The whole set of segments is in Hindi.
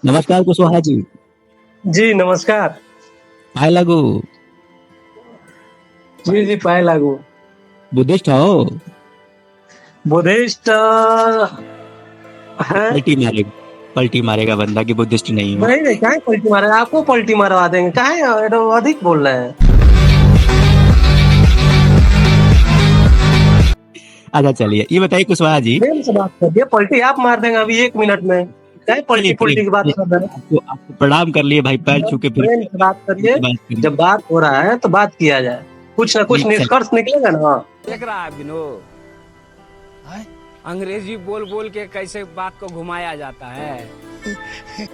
नमस्कार कुशवाहा जी। जी नमस्कार। हाय लागू। जी जी पाए लागू। बुद्धिस्ट हो? बुद्धिस्ट है। पलटी मारेगा, पलटी मारेगा बंदा कि बुद्धिस्ट नहीं हो। नहीं नहीं, काहे पलटी मारे, आपको पलटी मरवा देंगे, काहे अधिक बोल रहे हैं। अच्छा चलिए, ये बताइए कुशवाहा जी। प्रेम से बात करिए, पलटी आप मार देंगे अभी 1 मिनट में। काहे चलिए पलटी चलिए पुलटी की बात चलिए, कर रहे हैं। आपको आपको प्रणाम कर लिए भाई, पैर छू के फिर प्रेम से बात करिए। बात करिए। जब बात हो रहा है तो बात किया जाए, कुछ ना कुछ चलिए, निष्कर्ष निकलेगा ना। देख रहा है विनोद, अंग्रेजी बोल बोल के कैसे बात को घुमाया जाता है।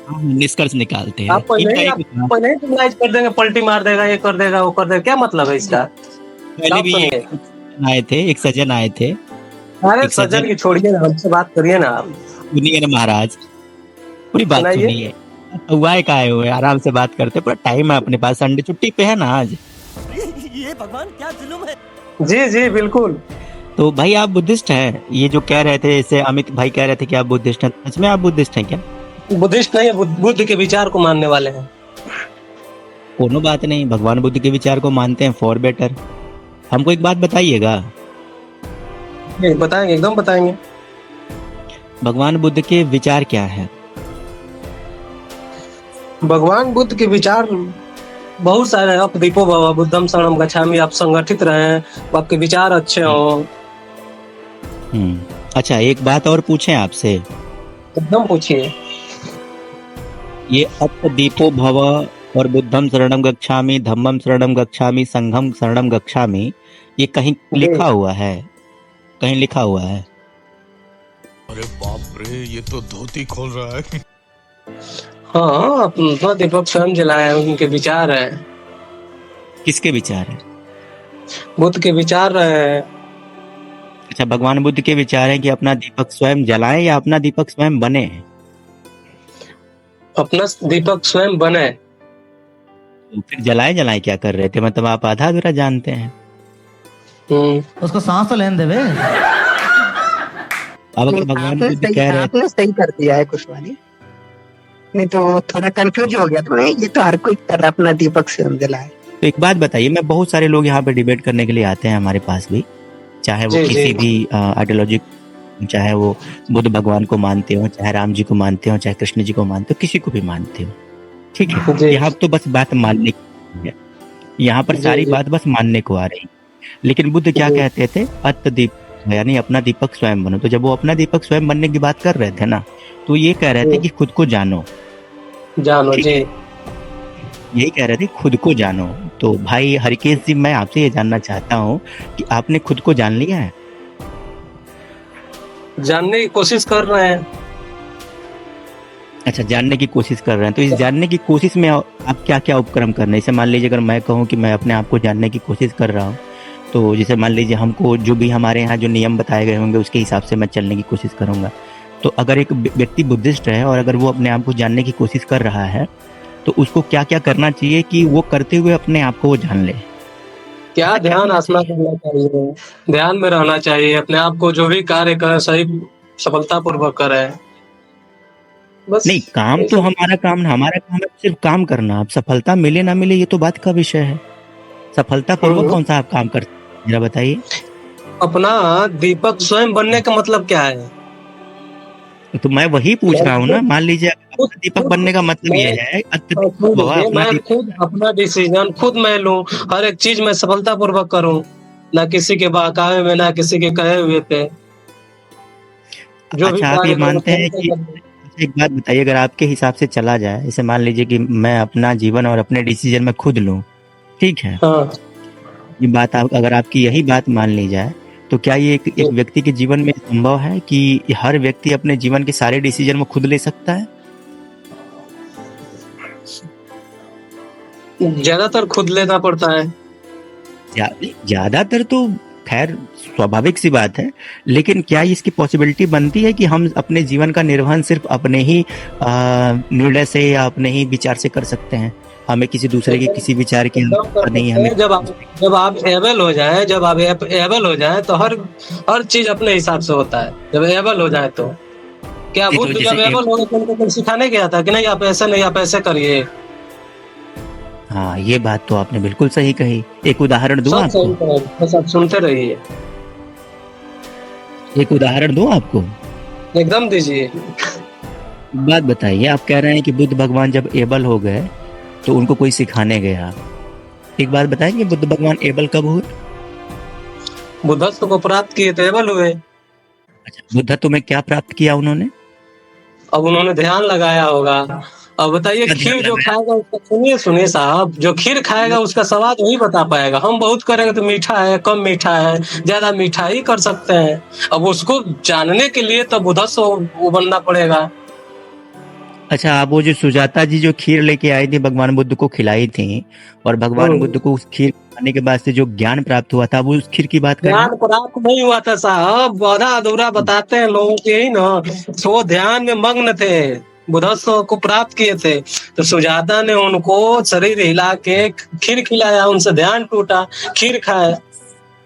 हम निष्कर्ष निकालते हैं। आप ये पहले ही बताइए आप कुशवाहा, पहले ही सुनाइज कर देंगे, पलटी मार देगा, ये कर देगा, वो कर देगा, क्या मतलब है इसका। पहले आप भी सुनिए। एक सज्जन आए थे। अरे एक सज्जन सज्जन, की छोड़िए ना, हमसे बात करिए ना आप। सुनिए ना महाराज, पूरी बात सुनाइए। सुनिए। हुआ का आए हुए आराम से बात करते, पूरा टाइम है अपने पास, संडे छुट्टी पे है ना आज। ये भगवान क्या जुल्म है। जी जी बिल्कुल। तो भाई आप बुद्धिस्ट हैं, ये जो कह रहे थे, जैसे अमित भाई कह रहे थे कि आप बुद्धिस्ट हैं, सच में आप बुद्धिस्ट हैं क्या? बुद्धिस्ट नहीं है, बुद्ध के विचार को मानने वाले हैं। कोनो बात नहीं, भगवान बुद्ध के विचार को मानते हैं, फॉर बेटर। हमको एक बात बताइएगा, बताएंगे, एकदम बताएंगे। भगवान बुद्ध के विचार क्या है? भगवान बुद्ध के विचार बहुत सारे हैं। आप दीपो भव, बुद्धम शरणम गच्छामि, आप संगठित रहें, आपके विचार अच्छे हों। अच्छा, एक बात और पूछें आपसे। एकदम पूछिए। ये अत दीपो भव और बुद्धम शरणम गच्छामि, धम्मम शरणम गच्छामि, संघम शरणम गच्छामि, ये कहीं लिखा हुआ है? कहीं लिखा हुआ है? अरे बाप रे, ये तो धोती खोल रहा है। हाँ, अपना दीपक स्वयं जलाए, उनके विचार है। किसके विचार है? बुद्ध के विचार है। अच्छा, भगवान बुद्ध के विचार है कि अपना दीपक स्वयं जलाएं या अपना दीपक स्वयं बने? अपना दीपक स्वयं बने। तो फिर जलाए क्या कर रहे थे? मतलब आप आधा अधूरा जानते हैं। उसको सांस तो लेने देवे। अब अगर भगवान बुद्ध कह रहे आपने सही कर दिया है कुशवाहा, नहीं तो थोड़ा कंफ्यूज हो गया तो ये तो हर कोई कर रहा अपना दीपक स्वयं जलाए। तो एक बात बताइए, मैं बहुत सारे लोग यहाँ पे डिबेट करने के लिए आते हैं हमारे पास भी, चाहे वो जी, किसी जी। भी आइडियोलॉजी, चाहे वो बुद्ध भगवान को मानते हो, चाहे राम जी को मानते हो, चाहे कृष्ण जी को मानते हो, किसी को भी मानते हो, ठीक है। जी। यहाँ तो बस बात मानने की है, यहाँ पर जी, सारी जी। बात बस मानने को आ रही। लेकिन बुद्ध क्या जी। कहते थे? अत दीप, यानी अपना दीपक स्वयं बनो। तो जब वो अपना दीपक स्वयं बनने की बात कर रहे थे ना, तो ये कह रहे थे कि खुद को जानो, जानो ठीक जी। है, यही कह रहे थे खुद को जानो। तो भाई हरिकेश जी, मैं आपसे ये जानना चाहता हूँ कि आपने खुद को जान लिया है? जानने की कोशिश कर रहे हैं। अच्छा, जानने की कोशिश कर रहे हैं। तो इस जानने की कोशिश में आप क्या क्या उपक्रम कर रहे हैं? जैसे मान लीजिए अगर मैं कहूँ कि मैं अपने आप को जानने की कोशिश कर रहा हूँ, तो जैसे मान लीजिए हमको जो भी हमारे यहाँ जो नियम बताए गए होंगे उसके हिसाब से मैं चलने की कोशिश करूँगा। तो अगर एक व्यक्ति बुद्धिस्ट है और अगर वो अपने आप को जानने की कोशिश कर रहा है, तो उसको क्या क्या करना चाहिए कि वो करते हुए अपने आप को वो जान ले? क्या ध्यान आसना करना चाहिए, ध्यान में रहना चाहिए, अपने आप को जो भी कार्य करे सही सफलता पूर्वक करे। बस नहीं, काम तो हमारा काम है सिर्फ काम करना। अब सफलता मिले ना मिले ये तो बात का विषय है। सफलता पूर्वक कौन सा आप काम करते हैं, जरा बताइए। अपना दीपक स्वयं बनने का मतलब क्या है? तो मैं वही पूछ रहा हूँ ना। मान लीजिए अपना दीपक बनने का मतलब ये है, मैं खुद अपना डिसीजन खुद मैं लूं, हर एक चीज में सफलता पूर्वक करूं, ना किसी के बहकावे में, ना किसी के कहे हुए पे। जो भी अच्छा, आप ये मानते हैं कि, कार्य एक बात बताइए, अगर आपके हिसाब से चला जाए, जैसे मान लीजिए कि मैं अपना जीवन और अपने डिसीजन में खुद लूं, ठीक है, हाँ, ये बात अगर आपकी यही बात मान ली जाए, तो क्या ये एक व्यक्ति के जीवन में संभव है कि हर व्यक्ति अपने जीवन के सारे डिसीजन में खुद ले सकता है? ज्यादातर खुद लेना पड़ता है। ज्यादातर तो खैर स्वाभाविक सी बात है, लेकिन क्या इसकी पॉसिबिलिटी बनती है कि हम अपने जीवन का निर्वहन सिर्फ अपने ही निर्णय से या अपने ही विचार से कर सकते हैं? हमें किसी दूसरे के किसी विचार के ऊपर नहीं, हमें जब आप एबल हो जाए, तो हर चीज अपने हिसाब से होता है। जब एबल हो जाए तो क्या देखो बुद्ध जैसे जब एबल हो गए तो उनको कोई सिखाने गया था कि नहीं आप ऐसे नहीं, आप ऐसे करिए? हाँ, ये बात तो आपने बिल्कुल सही कही। एक उदाहरण दूं सब सही आपको? करें, बस आप सुनते रहिए। एक उदाहरण दूं आपको? एकदम दीजिए। बात बताइए, आप कह रहे हैं कि बुद्ध भगवान जब एबल हो गए तो उनको कोई सिखाने गया। एक बात बताएंगे, बुद्ध भगवान एबल कब हुए? बुद्धत्व को प्राप्त किए तो एबल हुए। अच्छा, बुद्धत्व में क्या प्राप्त किया उन्होंने? अब उन्होंने ध्यान लगाया होगा। अब बताइए, क्या ध्यान खीर जो लगाया? खाएगा उसका, सुनिए सुनिए साहब, जो खीर खाएगा उसका स्वाद वही बता पाएगा। हम बहुत करेंगे तो मीठा है, कम मीठा है, ज्यादा मीठा ही कर सकते हैं। अब उसको जानने के लिए तो बुद्धत्व वो बनना पड़ेगा। अच्छा, आप वो जो सुजाता जी जो खीर लेके आई थी भगवान बुद्ध को खिलाई थी, और भगवान बुद्ध को उस खीर खाने के बाद से जो ज्ञान प्राप्त हुआ था, वो उस खीर की बात कर रहे हैं? ध्यान प्राप्त नहीं हुआ था साहब, आधा अधूरा बताते हैं लोगों को, यही ना। सो ध्यान में मग्न थे, बुद्धत्व को प्राप्त किए थे, तो सुजाता ने उनको शरीर हिला के खीर खिलाया, उनसे ध्यान टूटा, खीर खाया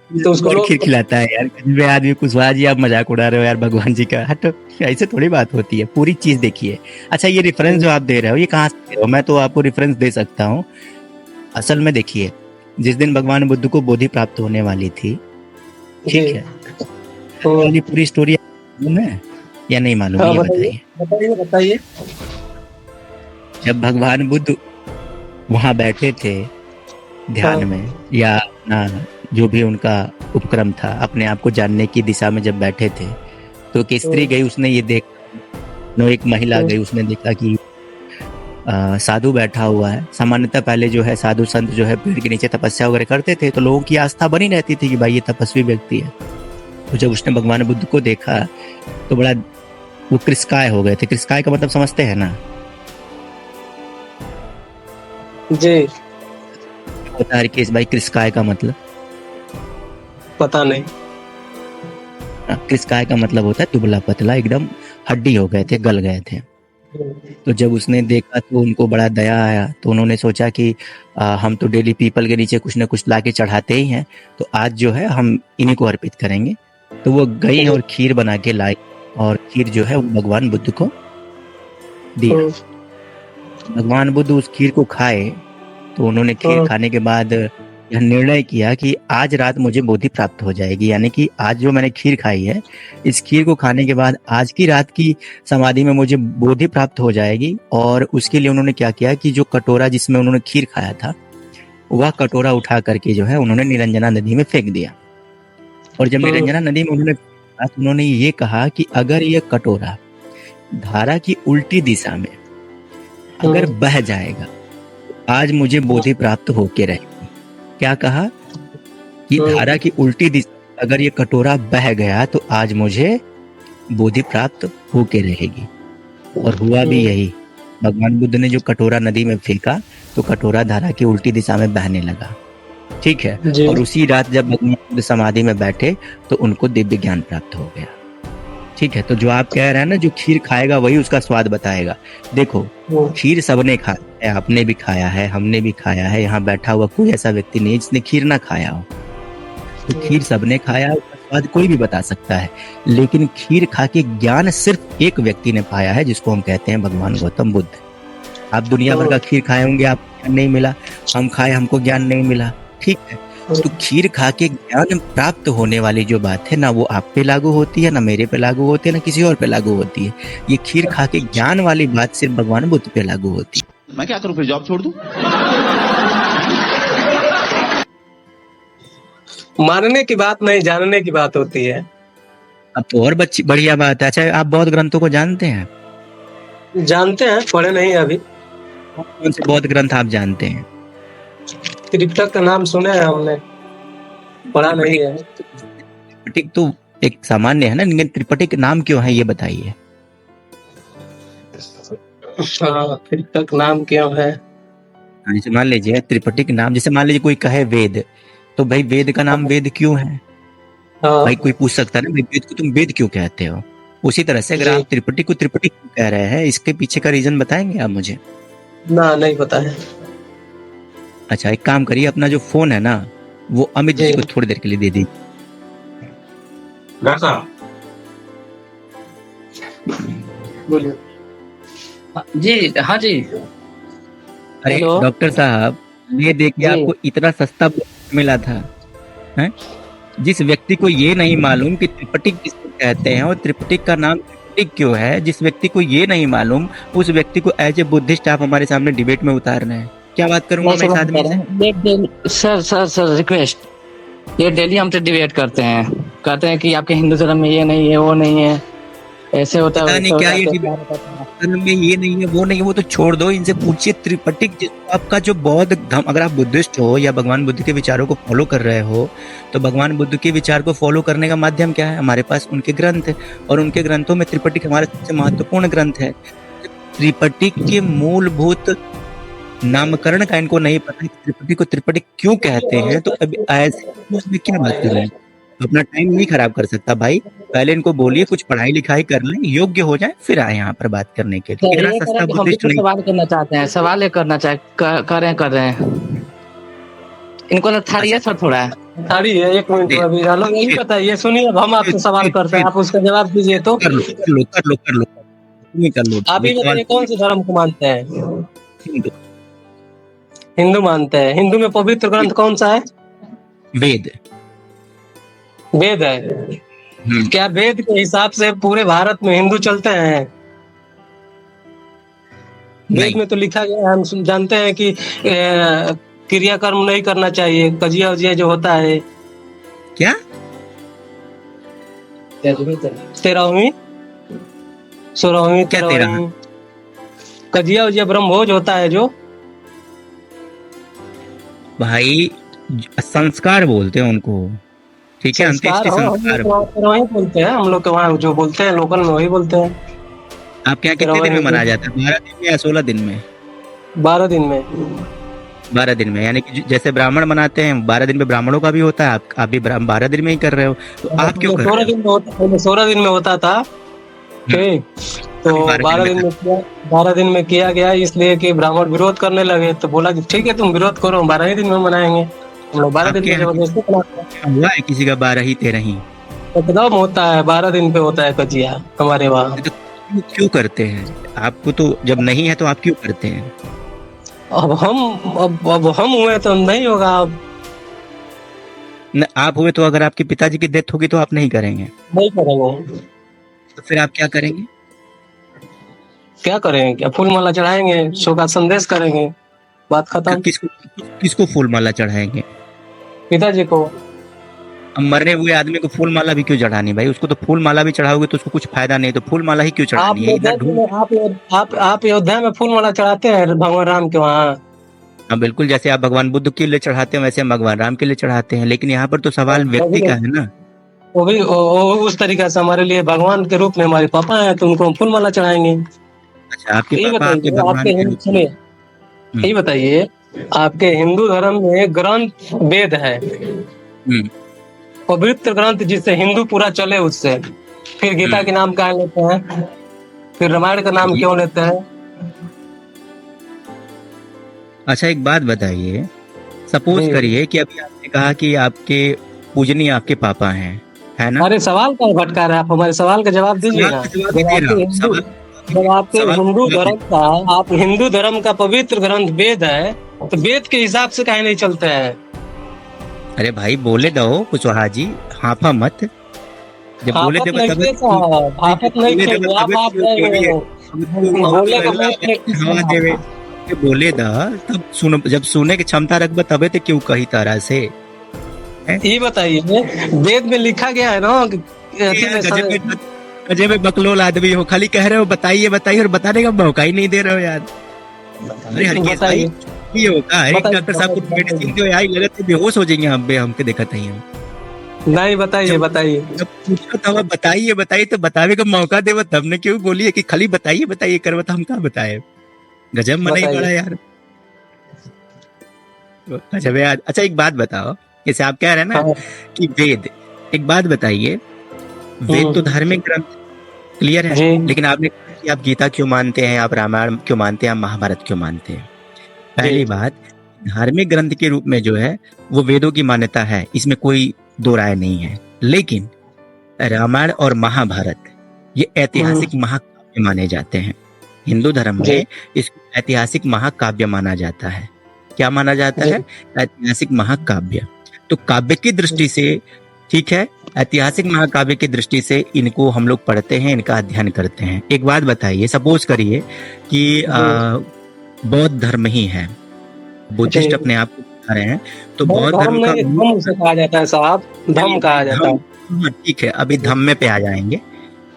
तो उसको और लोग। खीर खिलाता है यार, गजब आदमी। कुशवाहा जी, आप मजाक उड़ा रहे हो यार भगवान जी का। हटो, ऐसे थोड़ी बात होती है, पूरी चीज देखिए। अच्छा, ये रेफरेंस जो आप दे रहे हो, ये कहाँ से दे रहे हो? मैं तो आपको रेफरेंस दे सकता हूँ। असल में देखिए, जिस दिन भगवान बुद्ध को बोधि प्राप्त होने वाली थी, ठीक है, तो वाली पूरी स्टोरी मालूम है या नहीं मालूम? हाँ, ये बताइए बताइए। बताइए बताइए। जब भगवान बुद्ध वहां बैठे थे ध्यान हाँ, में, या अपना जो भी उनका उपक्रम था, अपने आप को जानने की दिशा में जब बैठे थे, तो एक स्त्री गई, उसने ये देखा, एक महिला गई, उसने देखा कि साधु बैठा हुआ है। सामान्यतः पहले जो है साधु संत जो है पेड़ के नीचे तपस्या वगैरह करते थे, तो लोगों की आस्था बनी रहती थी कि भाई ये तपस्वी व्यक्ति है। तो जब उसने भगवान बुद्ध को देखा तो बड़ा वो कृषकाय हो गए थे। कृषकाय का मतलब समझते हैं ना? जी होता है हरकेश भाई, कृषकाय का मतलब? पता नहीं। कृषकाय का मतलब होता है दुबला पतला, एकदम हड्डी हो गए थे, गल गए थे। तो जब उसने देखा तो उनको बड़ा दया आया, तो उन्होंने सोचा कि हम तो डेली पीपल के नीचे कुछ ना कुछ ला के चढ़ाते ही हैं, तो आज जो है हम इन्हीं को अर्पित करेंगे। तो वो गई और खीर बना के लाई, और खीर जो है वो भगवान बुद्ध को दी। भगवान बुद्ध उस खीर को खाए, तो उन्होंने खीर खाने के बाद यह निर्णय किया कि आज रात मुझे बोधि प्राप्त हो जाएगी, यानी कि आज जो मैंने खीर खाई है, इस खीर को खाने के बाद आज की रात की समाधि में मुझे बोधि प्राप्त हो जाएगी। और उसके लिए उन्होंने क्या किया कि जो कटोरा जिसमें उन्होंने खीर खाया था, वह कटोरा उठा करके जो है उन्होंने निरंजना नदी में फेंक दिया। और जब निरंजना नदी में उन्होंने ये कहा कि अगर ये कटोरा धारा की उल्टी दिशा में अगर बह जाएगा, आज मुझे बोधि प्राप्त होके रहेगी। क्या कहा कि धारा की उल्टी दिशा अगर ये कटोरा बह गया तो आज मुझे बोधि प्राप्त होके रहेगी। और हुआ भी यही। भगवान बुद्ध ने जो कटोरा नदी में फेंका तो कटोरा धारा की उल्टी दिशा में बहने लगा, ठीक है। और उसी रात जब भगवान बुद्ध समाधि में बैठे तो उनको दिव्य ज्ञान प्राप्त हो गया, ठीक है। तो जो आप कह रहे हैं ना, जो खीर खाएगा वही उसका स्वाद बताएगा। देखो, खीर सबने खाया है, आपने भी खाया है, हमने भी खाया है। यहाँ बैठा हुआ कोई ऐसा व्यक्ति नहीं जिसने खीर ना खाया हो। तो खीर सबने खाया, उसका स्वाद कोई भी बता सकता है। लेकिन खीर खा के ज्ञान सिर्फ एक व्यक्ति ने पाया है, जिसको हम कहते हैं भगवान गौतम बुद्ध। आप दुनिया भर का खीर खाए होंगे, आपको ज्ञान नहीं मिला। हम खाए, हमको ज्ञान नहीं मिला, ठीक है। तो खीर खा के ज्ञान प्राप्त होने वाली जो बात है ना, वो आप पे लागू होती है, ना मेरे पे लागू होती है, ना किसी और पे लागू होती है। ये खीर खा के ज्ञान वाली बात सिर्फ भगवान बुद्ध पे लागू होती है। मैं क्या करूं फिर, जॉब छोड़ दूं? मानने की बात नहीं, जानने की बात होती है। अब तो और बढ़िया बात है। अच्छा, आप बौद्ध ग्रंथों को जानते हैं? जानते हैं, पढ़े नहीं अभी। कौन से बौद्ध ग्रंथ आप जानते हैं? त्रिपिटक का नाम सुने हैं हमने, पढ़ा नहीं है। त्रिपिटक तो एक सामान्य है ना, लेकिन त्रिपिटक नाम क्यों है ये बताइए। हाँ, त्रिपिटक नाम क्यों है? जैसे मान लीजिए त्रिपिटक नाम, जैसे मान लीजिए कोई कहे वेद, तो भाई वेद का नाम वेद क्यों है? हाँ, भाई कोई पूछ सकता है ना, भाई वेद को तुम वेद क्यों कहते हो? उसी तरह से अगर आप त्रिपिटक को त्रिपिटक क्यों कह रहे हैं, इसके पीछे का रीजन बताएंगे आप मुझे? ना, नहीं पता है। अच्छा, एक काम करिए, अपना जो फोन है ना, वो अमित जी को थोड़ी देर के लिए दे दीजिए। बोलिए। जी हाँ जी। अरे हेलो। डॉक्टर साहब, ये देखिए जी। आपको इतना सस्ता मिला था, हैं? जिस व्यक्ति को ये नहीं मालूम कि त्रिपिटक किसको कहते हैं और त्रिपिटक का नाम त्रिपिटक क्यों है, जिस व्यक्ति को ये नहीं मालूम, उस व्यक्ति को एज ए बुद्धिस्ट आप हमारे सामने डिबेट में उतार रहे हैं। क्या बात करूंगा मैं इस आदमी से? सर रिक्वेस्ट, ये डेली हमसे डिबेट करते हैं, कहते हैं कि आपके हिंदू धर्म में ये नहीं है, वो नहीं है, ऐसे होता है, पता वैसे नहीं होता क्या है, ये तो डिबेट धर्म में ये नहीं है, वो नहीं है, वो तो छोड़ दो। इनसे पूछिए त्रिपिटक जिसको आपका जो बौद्ध धर्म, अगर आप बुद्धिस्ट हो या भगवान बुद्ध के विचारों को फॉलो कर रहे हो, तो भगवान बुद्ध के विचार को फॉलो करने का माध्यम क्या है? हमारे पास उनके ग्रंथ है, और उनके ग्रंथों में त्रिपिटक हमारा सबसे महत्वपूर्ण ग्रंथ है। त्रिपिटक के मूलभूत नामकरण का इनको नहीं पता कि त्रिपिटक को त्रिपिटक क्यों कहते हैं, तो अभी ऐसे उसमें क्या बात कर रहे हैं? अपना टाइम नहीं खराब कर सकता भाई। पहले इनको बोलिए कुछ पढ़ाई लिखाई कर लें, योग्य हो जाए, फिर आए यहाँ पर बात करने के लिए। इतना ये कह रहे सस्ता हैं कि हम भी बुद्धिस्ट तो नहीं। सवाल करना चाहते हैं, सवाल ये करना चाहे कर रहे हैं। इनको ना थारी है सर थोड़ा। थारी है, एक मिनट दे- अभी हेलो, यही बताइए, सुनिए, अब हम आपसे सवाल करते हैं, आप उसका जवाब दीजिए। तो कर लो कर लो कर लो कर लो, तुम ही कर लो। आप ही ये सवाल बताइए, कौन से धर्म को मानते हैं? हिंदू, हिंदू मानते हैं। हिंदू में पवित्र ग्रंथ कौन सा है? वेद। वेद है। क्या वेद के हिसाब से पूरे भारत में हिंदू चलते हैं? वेद नहीं। में तो लिखा गया है, हम जानते हैं कि क्रियाकर्म नहीं करना चाहिए, कजिया उजिया जो होता है। क्या? 13वीं 16वीं क्या 13वीं कजिया उजिया ब्रह्मभोज होता है जो। भाई संस्कार बोलते हैं उनको, ठीक है? अंत्येष्टि संस्कार। वही बोलते हैं, हम लोग के वहाँ जो बोलते हैं लोकल में वही बोलते हैं। आपके यहाँ कितने दिन में मनाया जाता है? 12 दिन में या 16 दिन में? 12 दिन में। 12 दिन में, यानी कि जैसे ब्राह्मण मनाते हैं 12 दिन में ब्राह्मणों का भी होता है, आप भी 12 दिन में ही कर रहे हो, तो आप क्यों कर रहे 16 दिन में होता, पहले 16 दिन में होता था, ठीक। तो 12 दिन में किया, 12 दिन में किया गया, इसलिए कि ब्राह्मण विरोध करने लगे, तो बोला कि ठीक है तुम विरोध करो, हम 12 ही दिन में मनाएंगे। हम लोग 12 दिन में जबरदस्ती मनाते हैं। हुआ है किसी का 12 ही 13 ही? एकदम होता है, 12 दिन पे होता है कजिया हमारे वहाँ। तो क्यों करते हैं? आपको तो जब नहीं है तो आप क्यों करते हैं? अब हम हुए तो नहीं होगा। अब न, आप हुए तो अगर आपके पिताजी की डेथ होगी तो आप नहीं करेंगे, नहीं करेंगे। तो फिर आप क्या करेंगे? क्या करेंगे? क्या फूल माला चढ़ाएंगे, शोक का संदेश करेंगे, बात खत्म। किसको फूल माला चढ़ाएंगे? पिताजी को। अब मरने हुए आदमी को फूल माला भी क्यों चढ़ानी भाई? उसको तो फूल माला भी चढ़ाओगे तो उसको कुछ फायदा नहीं, तो फूल माला ही क्यों चढ़ानी है? इधर ढूंढ। आप अयोध्या में फूल माला चढ़ाते हैं भगवान राम के वहाँ। हाँ बिल्कुल, जैसे आप भगवान बुद्ध के लिए चढ़ाते हैं वैसे हम भगवान राम के लिए चढ़ाते हैं, लेकिन यहाँ पर तो सवाल व्यक्ति का है ना। वो भी उस तरीके से हमारे लिए भगवान के रूप में हमारे पापा हैं, तो उनको हम फूल माला चढ़ाएंगे। अच्छा, आपके यही पापा आपके बताइए, भगवान आपके के रूप सुनिए, यही बताइए, आपके हिंदू धर्म में ग्रंथ वेद है, हम्म, पवित्र ग्रंथ जिससे हिंदू पूरा चले, उससे फिर गीता के नाम कहाँ लेते हैं? फिर रामायण का नाम क्यों लेते हैं? अच्छा एक बात बताइए, सपोज जी। करिए कि अभी आपने कहा कि आपके पूजनीय आपके पापा हैं, है ना? अरे सवाल का भटका रहे हैं आप, हमारे सवाल का जवाब दीजिए ना। जवाब दे रहा हूँ, जब आपके सवाल- हिंदू धर्म का, आप हिंदू धर्म का पवित्र ग्रंथ वेद है, तो वेद के हिसाब से काहे नहीं चलते हैं? अरे भाई बोले दो कुशवाहा जी, हाफा मत। जब बोले हाफत थे नहीं थे साहब, हाफत नहीं थे, आप रहे हो। बोले का बात नहीं। बोले दा तब सुन, जब सुने की क्षमता रखबा तबे तो क्यों कही तरह से? ये बताइए, वेद में लिखा गया है ना कि गजब में बकलोल आदमी हो, खाली कह रहे हो बताइए बताइए और बताने का मौका ही नहीं दे रहे हो यार। अरे हरकेश भाई ये होगा, एक डॉक्टर साहब को मेडिसिन दो यार, लगा तो बेहोश हो जाएंगे हम, हमके देखा था हम। नहीं, बताइए बताइए। जब पूछो तब बताइए बताइए, तो बतावे का मौका देव तब ने क्यों बोलिए कि खाली बताइए बताइए करवा, तो हम क्या बताए? गजब मना ही पड़ा यार, गजब यार। अच्छा एक बात बताओ, जैसे आप कह रहे हैं ना कि वेद, एक बात बताइए, वेद तो धार्मिक ग्रंथ क्लियर है, लेकिन आपने कहा कि आप गीता क्यों मानते हैं, आप रामायण क्यों मानते हैं, आप महाभारत क्यों मानते हैं? पहली बात, धार्मिक ग्रंथ के रूप में जो है वो वेदों की मान्यता है, इसमें कोई दो राय नहीं है, लेकिन रामायण और महाभारत ये ऐतिहासिक महाकाव्य काव्य माने जाते हैं। हिंदू धर्म जी। में इसको ऐतिहासिक महाकाव्य माना जाता है। क्या माना जाता जी। है? ऐतिहासिक महाकाव्य। तो काव्य की दृष्टि से, ठीक है, ऐतिहासिक महाकाव्य की दृष्टि से इनको हम लोग पढ़ते हैं, इनका अध्ययन करते हैं। एक बात बताइए, सपोज करिए कि बौद्ध धर्म ही है, बुद्धिस्ट जी। अपने आप को बता रहे हैं, तो धर्म बौद्ध धर्म का नहीं, धम्म से कहा जाता है साहब, धम्म कहा जाता है। हाँ, ठीक है, अभी धम्म पे आ जाएंगे।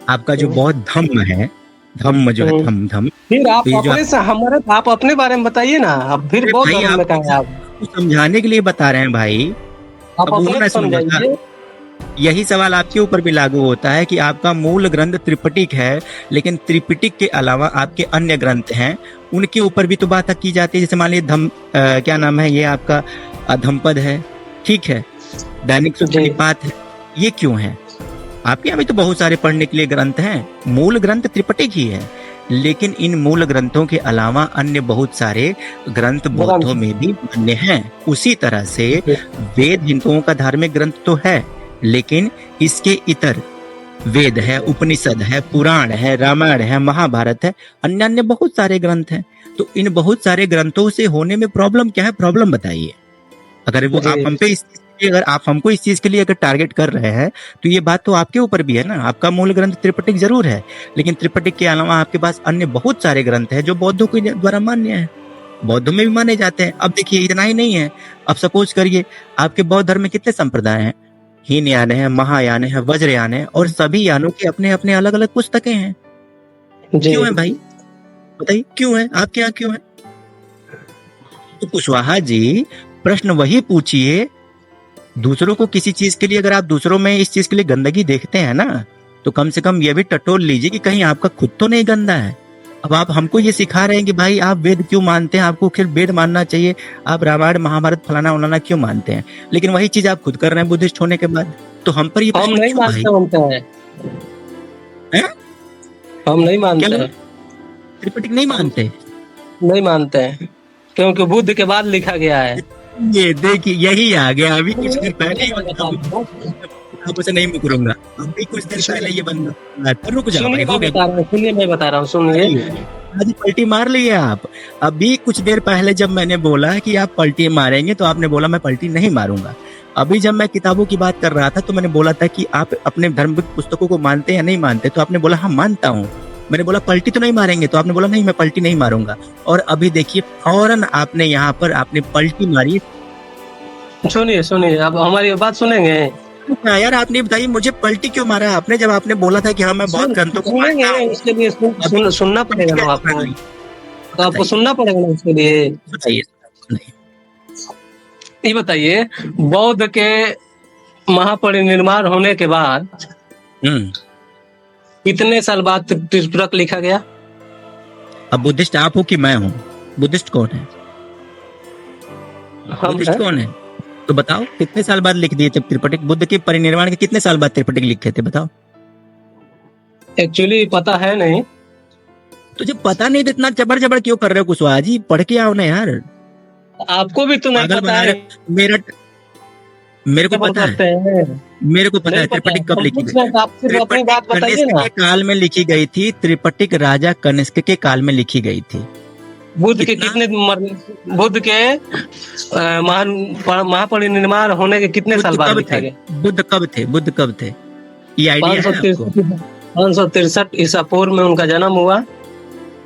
आपका जो बौद्ध धम्म है, धम्म जो है, धम्म फिर आप तो ये जो अपने से हमारे आप अपने बारे में बताइए ना। अब फिर बहुत भाई धर्म में कहा है आप आपको समझाने के लिए बता रहे हैं भाई। आप अब वो अपने मैं समझाइए। समझाता, यही सवाल आपके ऊपर भी लागू होता है कि आपका मूल ग्रंथ त्रिपिटक है, लेकिन त्रिपिटक के अलावा आपके अन्य ग्रंथ हैं, उनके ऊपर भी तो बात की जाती है। जैसे मान लीजिए क्या नाम है ये आपका, धम्मपद है, ठीक है, दैनिक सूत्र निपात है, ये क्यों है? आपके यहाँ भी तो बहुत सारे पढ़ने के लिए ग्रंथ हैं, मूल ग्रंथ त्रिपिटक ही है, लेकिन इन मूल ग्रंथों के अलावा अन्य बहुत सारे ग्रंथ बौद्धों में भी मान्य हैं। उसी तरह से वेद हिंदुओं का धार्मिक ग्रंथ तो है, लेकिन इसके इतर वेद है, उपनिषद है, पुराण है, रामायण है, महाभारत है, अन्य अन्य बहुत सारे ग्रंथ हैं। तो इन बहुत सारे ग्रंथों से होने में प्रॉब्लम क्या है? प्रॉब्लम बताइए। अगर वो आप हम पे अगर आप हमको इस चीज के लिए अगर टारगेट कर रहे हैं, तो ये बात तो आपके ऊपर भी है ना। आपका मूल ग्रंथ त्रिपिटक जरूर है, लेकिन त्रिपिटक के अलावा आपके पास अन्य बहुत सारे ग्रंथ हैं जो बौद्धों के द्वारा मान्य है, बौद्धों में भी माने जाते हैं। अब देखिए, इतना ही नहीं है, अब सपोज करिए आपके बौद्ध धर्म में कितने संप्रदाय हैं? हीनयान है, महायान है, वज्रयान है, और सभी यानों की अपने अपने अलग अलग पुस्तकें हैं। क्यों है भाई? बताइए क्यों है? आपके यहाँ क्यों है? तो कुशवाहा जी, प्रश्न वही पूछिए। दूसरों को किसी चीज के लिए, अगर आप दूसरों में इस चीज के लिए गंदगी देखते हैं ना, तो कम से कम ये भी टटोल लीजिए कि कहीं आपका खुद तो नहीं गंदा है। अब आप हमको ये सिखा रहे हैं कि भाई आप वेद क्यों मानते हैं, आपको फिर वेद मानना चाहिए, आप रामायण महाभारत फलाना उलाना क्यों मानते हैं, लेकिन वही चीज आप खुद कर रहे हैं बुद्धिस्ट होने के बाद। तो हम पर ये हम नहीं मानते हैं, हम नहीं मानते हैं, त्रिपिटक नहीं मानते, नहीं मानते हैं, क्योंकि बुद्ध के बाद लिखा गया है। ये देखिए, यही आ गया। अभी कुछ देर पहले आप उसे नहीं मुकरूंगा, अभी कुछ देर पहले ये बंदा, रुक जाओ भाई, हो गया। सुनिए, मैं बता रहा हूँ, सुनिए। आज पलटी मार ली है आप। अभी कुछ देर पहले जब मैंने बोला कि आप पलटी मारेंगे, तो आपने बोला मैं पलटी नहीं मारूंगा। अभी जब मैं किताबों की बात कर रहा था, तो मैंने बोला था कि आप अपने धर्म पुस्तकों को मानते या नहीं मानते, तो आपने बोला हाँ मानता हूँ। मैंने बोला पलटी तो नहीं मारेंगे, तो आपने बोला नहीं मैं पलटी नहीं मारूंगा। और अभी देखिए, फौरन आपने यहाँ पर आपने पलटी मारी। सुनिए सुनिए, अब हमारी बात सुनेंगे यार। आपने बताइए मुझे पलटी क्यों मारा आपने, जब आपने बोला था कि हाँ मैं बहुत ग्रंथों को मानता हूं। उसके लिए सुनना पड़ेगा ना आपको, तो आपको सुनना पड़ेगा ना उसके लिए। बताइए। ये बताइए, बौद्ध के महापरिनिर्वाण होने के बाद कितने साल बाद त्रिपिटक लिखा गया? अब बुद्धिस्ट आप हो कि मैं हूँ? बुद्धिस्ट कौन है? बुद्धिस्ट कौन है? तो बताओ कितने साल बाद लिख दिए जब त्रिपिटक? बुद्ध के परिनिर्वाण के कितने साल बाद त्रिपिटक लिखे थे, बताओ? एक्चुअली पता है नहीं। तो जब पता नहीं तो इतना जबर जबर क्यों कर रहे हो कुशवाहा जी? पढ़ के आओ ना यार। आपको भी तो नहीं पता है। मेरे को पता है, मेरे को पता है त्रिपिटक कब लिखी गई। त्रिपिटक कनिष्क के काल में लिखी गई थी। त्रिपिटक राजा कनिष्क के काल में लिखी गई थी। बुद्ध के कितने बुद्ध के महापरिनिर्वाण होने के कितने साल बाद लिखा गया? बुद्ध कब थे? ये आइडिया है आपको? 563 ईसा पूर्व में उनका जन्म हुआ।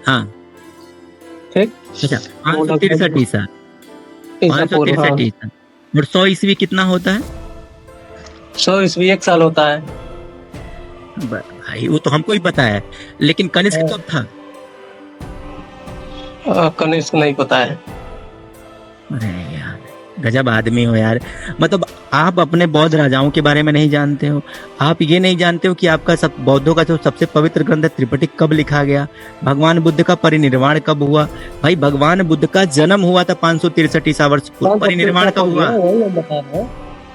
हाँ ठीक, अच्छा, 563 ईसा, 563 ईसा। और 100 ईस्वी कितना होता है? 100 ईस्वी 1 साल होता है। भाई वो तो हमको ही पता है, लेकिन कनिष्क कब था? कनिष्क नहीं पता है। अरे यार, गजब आदमी हो यार। मतलब आप अपने बौद्ध राजाओं के बारे में नहीं जानते हो। आप ये नहीं जानते हो कि आपका सब बौद्धों का जो सबसे पवित्र ग्रंथ त्रिपिटक कब लिखा गया, भगवान बुद्ध का परिनिर्वाण कब हुआ। भाई भगवान बुद्ध का जन्म हुआ था 563 ईसा वर्ष पूर्व। परिनिर्वाण कब हुआ?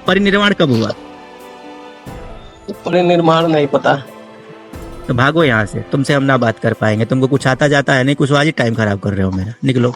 परिनिर्वाण कब हुआ? परिनिर्वाण नहीं पता। तो भागो यहाँ से, तुमसे हम ना बात कर पाएंगे। तुमको कुछ आता जाता है नहीं, कुछ आज टाइम खराब कर रहे हो मेरा, निकलो।